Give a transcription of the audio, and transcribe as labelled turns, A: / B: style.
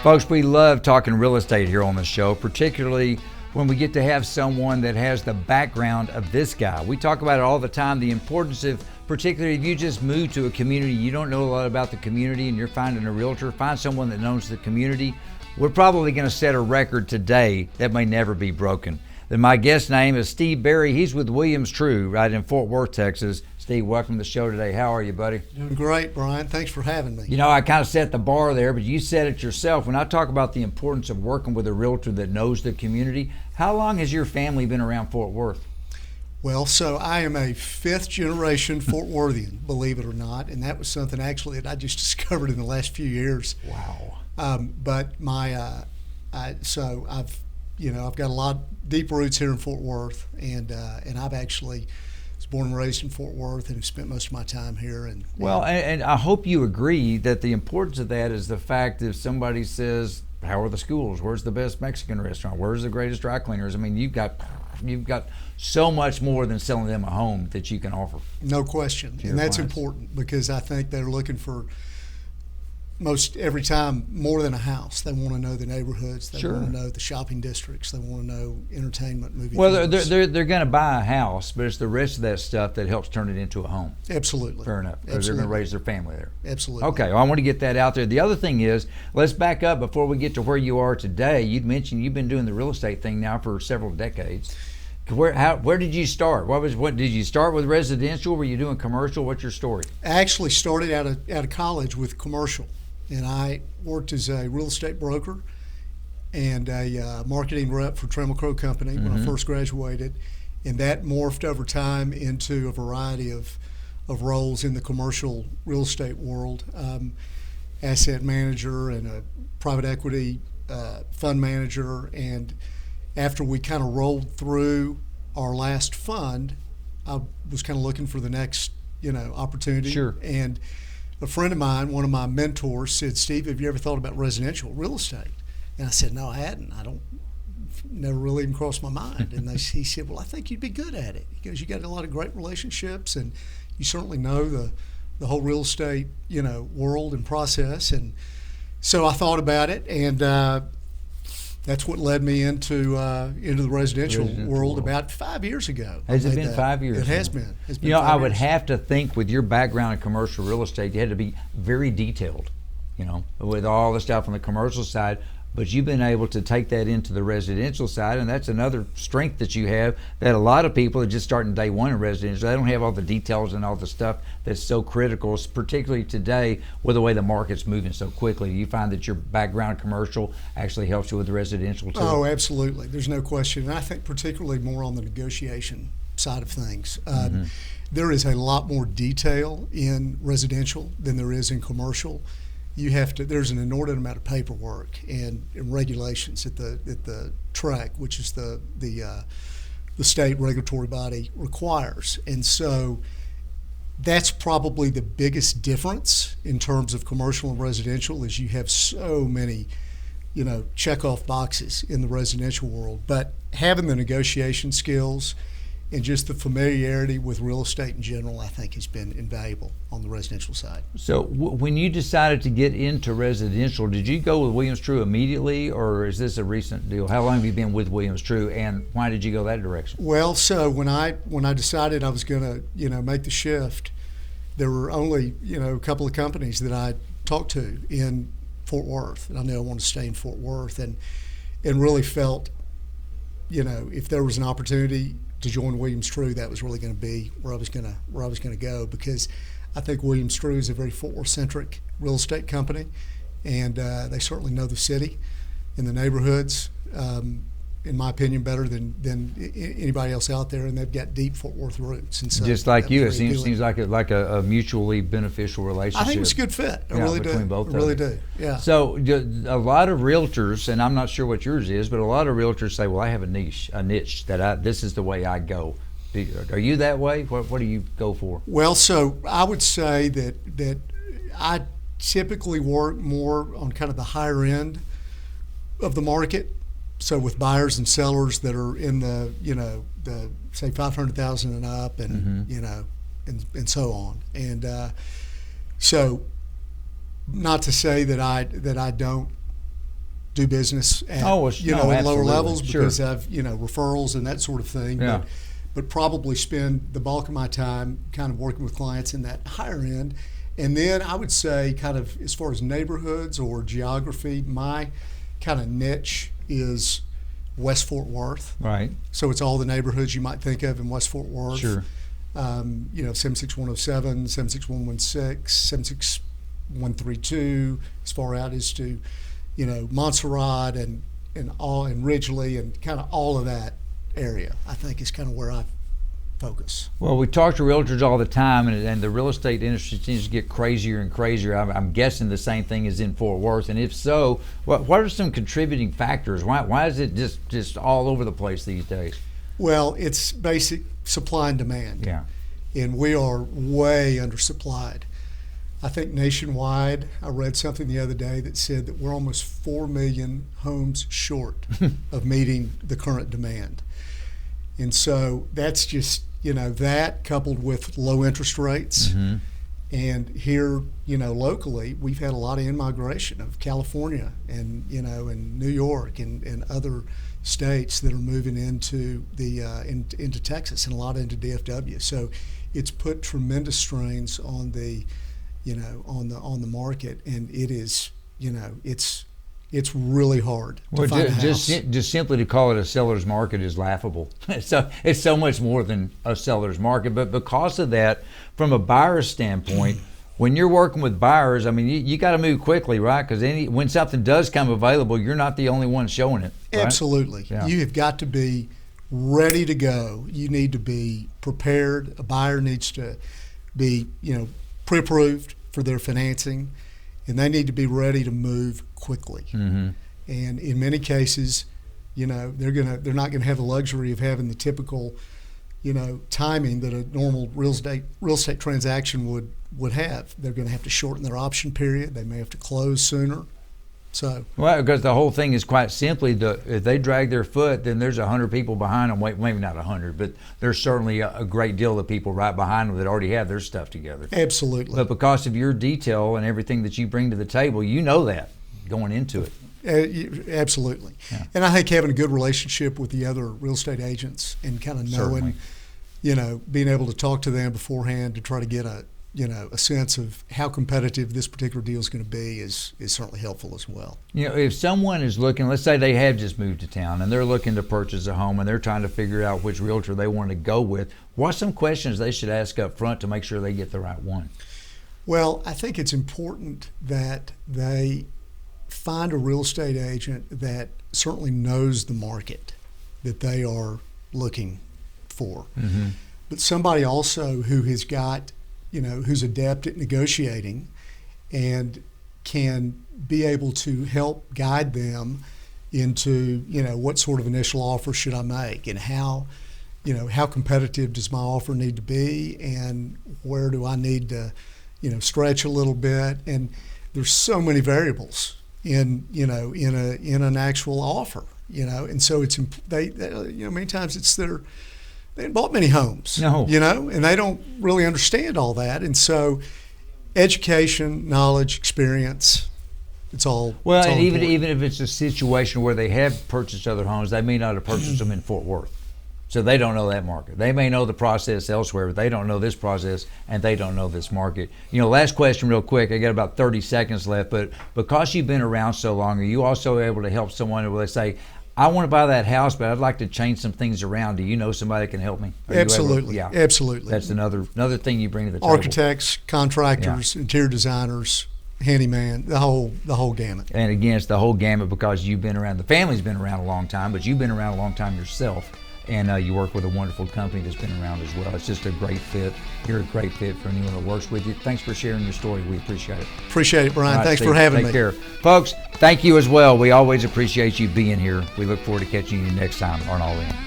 A: Folks, we love talking real estate here on the show, particularly when we get to have someone that has the background of this guy. We talk about it all the time, the importance of, particularly if you just move to a community, you don't know a lot about the community and you're finding a realtor, find someone that knows the community. We're probably going to set a record today that may never be broken. Then my guest name is Steve Berry. He's with Williams True right in Fort Worth, Texas. Steve, welcome to the show today. How are you, buddy?
B: Doing great, Bryan. Thanks for having me.
A: You know, I kind of set the bar there, but you said it yourself. When I talk about the importance of working with a realtor that knows the community, how long has your family been around Fort Worth?
B: Well, so I am a fifth generation Fort Worthian, believe it or not, and that was something actually that I just discovered in the last few years.
A: Wow.
B: But my, so I've got a lot deep roots here in Fort Worth, and I've actually was born and raised in Fort Worth and have spent most of my time here. And
A: I hope you agree that the importance of that is the fact that if somebody says, how are the schools? Where's the best Mexican restaurant? Where's the greatest dry cleaners? I mean, you've got so much more than selling them a home that you can offer.
B: No question. And that's important because I think they're looking for most every time more than a house. They want to know the neighborhoods. They want to know the shopping districts. They want to know entertainment, movie theaters.
A: They're going to buy a house, but it's the rest of that stuff that helps turn it into a home.
B: Absolutely.
A: Fair enough. Because they're going to raise their family there.
B: Absolutely.
A: Okay, well, I want to get that out there. The other thing is, let's back up before we get to where you are today. You'd mentioned you've been doing the real estate thing now for several decades. Where did you start? What did you start with residential? Were you doing commercial? What's your story?
B: I actually started out of college with commercial. And I worked as a real estate broker and a marketing rep for Trammell Crow Company when I first graduated. And that morphed over time into a variety of roles in the commercial real estate world. Asset manager and a private equity fund manager. And after we kind of rolled through our last fund, I was kind of looking for the next, opportunity.
A: Sure.
B: And a friend of mine, one of my mentors, said, "Steve, have you ever thought about residential real estate?" And I said, "No, I hadn't. Never really even crossed my mind." And he said, "Well, I think you'd be good at it because you got a lot of great relationships and you certainly know the whole real estate, world and process." And so I thought about it, and that's what led me into the residential world about 5 years ago.
A: Has it been 5 years?
B: It has been.
A: I would have to think with your background in commercial real estate, you had to be very detailed, with all the stuff on the commercial side. But you've been able to take that into the residential side, and that's another strength that you have that a lot of people are just starting day one in residential. They don't have all the details and all the stuff that's so critical, particularly today with the way the market's moving so quickly. You find that your background commercial actually helps you with the residential too?
B: Oh, absolutely. There's no question. And I think particularly more on the negotiation side of things. There is a lot more detail in residential than there is in commercial. There's an inordinate amount of paperwork and regulations at the TREC, which is the state regulatory body, requires. And so that's probably the biggest difference in terms of commercial and residential is you have so many, check off boxes in the residential world. But having the negotiation skills and just the familiarity with real estate in general, I think, has been invaluable on the residential side.
A: So when you decided to get into residential, did you go with Williams True immediately, or is this a recent deal? How long have you been with Williams True, and why did you go that direction?
B: Well, so when I decided I was going to, make the shift, there were only, a couple of companies that I talked to in Fort Worth, and I knew I wanted to stay in Fort Worth, and really felt, if there was an opportunity to join Williams True, that was really going to be where I was going to go, because I think Williams True is a very Fort Worth-centric real estate company, and they certainly know the city and the neighborhoods, in my opinion, better than anybody else out there, and they've got deep Fort Worth roots. And so
A: just like you, it seems like a mutually beneficial relationship.
B: I think it's a good fit. I really do.
A: Between both of them.
B: I really do. Yeah.
A: So a lot of realtors, and I'm not sure what yours is, but a lot of realtors say, "Well, I have a niche that this is the way I go." Are you that way? What do you go for?
B: Well, so I would say that I typically work more on kind of the higher end of the market. So with buyers and sellers that are in the say 500,000 and up, and and so on, and so not to say that I don't do business at at lower
A: absolutely.
B: levels because
A: Sure.
B: I've referrals and that sort of thing.
A: Yeah.
B: But probably spend the bulk of my time kind of working with clients in that higher end. And then I would say kind of as far as neighborhoods or geography, my kind of niche is West Fort Worth.
A: Right.
B: So it's all the neighborhoods you might think of in West Fort Worth.
A: Sure.
B: 76107, 76116, 76132, as far out as to, Montserrat and Ridgely and kind of all of that area, I think is kind of where I focus.
A: Well, we talk to realtors all the time, and the real estate industry seems to get crazier and crazier. I'm guessing the same thing is in Fort Worth, and if so, what are some contributing factors? Why is it just all over the place these days?
B: Well, it's basic supply and demand.
A: Yeah.
B: And we are way undersupplied. I think nationwide, I read something the other day that said that we're almost 4 million homes short of meeting the current demand. And so that's just, that coupled with low interest rates.
A: Mm-hmm.
B: And here, locally, we've had a lot of in-migration of California and, and New York and other states that are moving into into Texas and a lot into DFW. So it's put tremendous strains on the, on the market, and it is, it's really hard to find a house.
A: Just simply to call it a seller's market is laughable. So it's so much more than a seller's market. But because of that, from a buyer's standpoint, when you're working with buyers, I mean, you got to move quickly, right? Because when something does come available, you're not the only one showing it. Right?
B: Absolutely. Yeah. You have got to be ready to go. You need to be prepared. A buyer needs to be, pre-approved for their financing, and they need to be ready to move quickly.
A: Mm-hmm.
B: And in many cases, they're not gonna have the luxury of having the typical, timing that a normal real estate transaction would have. They're going to have to shorten their option period. They may have to close sooner. So
A: well, because the whole thing is quite simply if they drag their foot, then there's 100 people behind them. Wait, maybe not 100, but there's certainly a great deal of people right behind them that already have their stuff together.
B: Absolutely.
A: But because of your detail and everything that you bring to the table, that going into it.
B: Absolutely.
A: Yeah.
B: And I think having a good relationship with the other real estate agents and kind of knowing, being able to talk to them beforehand to try to get a sense of how competitive this particular deal is going to be is certainly helpful as well.
A: If someone is looking, let's say they have just moved to town and they're looking to purchase a home and they're trying to figure out which realtor they want to go with, what's some questions they should ask up front to make sure they get the right one?
B: Well, I think it's important that they find a real estate agent that certainly knows the market that they are looking for.
A: Mm-hmm.
B: But somebody also who has got, who's adept at negotiating and can be able to help guide them into, what sort of initial offer should I make and how competitive does my offer need to be and where do I need to, stretch a little bit. And there's so many variables in an actual offer, and so it's many times it's they haven't bought many homes, and they don't really understand all that. And so education, knowledge, experience, it's all
A: well.
B: It's all
A: and
B: important.
A: even if it's a situation where they have purchased other homes, they may not have purchased them in Fort Worth. So they don't know that market. They may know the process elsewhere, but they don't know this process and they don't know this market. Last question real quick. I got about 30 seconds left, but because you've been around so long, are you also able to help someone where they say, I want to buy that house, but I'd like to change some things around. Do you know somebody that can help me?
B: Absolutely. Absolutely.
A: That's another thing you bring to the table.
B: Architects, contractors, interior designers, handyman, the whole gamut.
A: And again, it's the whole gamut because you've been around, the family's been around a long time, but you've been around a long time yourself. And you work with a wonderful company that's been around as well. It's just a great fit. You're a great fit for anyone that works with you. Thanks for sharing your story. We appreciate it.
B: Appreciate it, Bryan.
A: Right,
B: Thanks
A: Steve,
B: for having me.
A: Take care. Folks, thank you as well. We always appreciate you being here. We look forward to catching you next time on All In.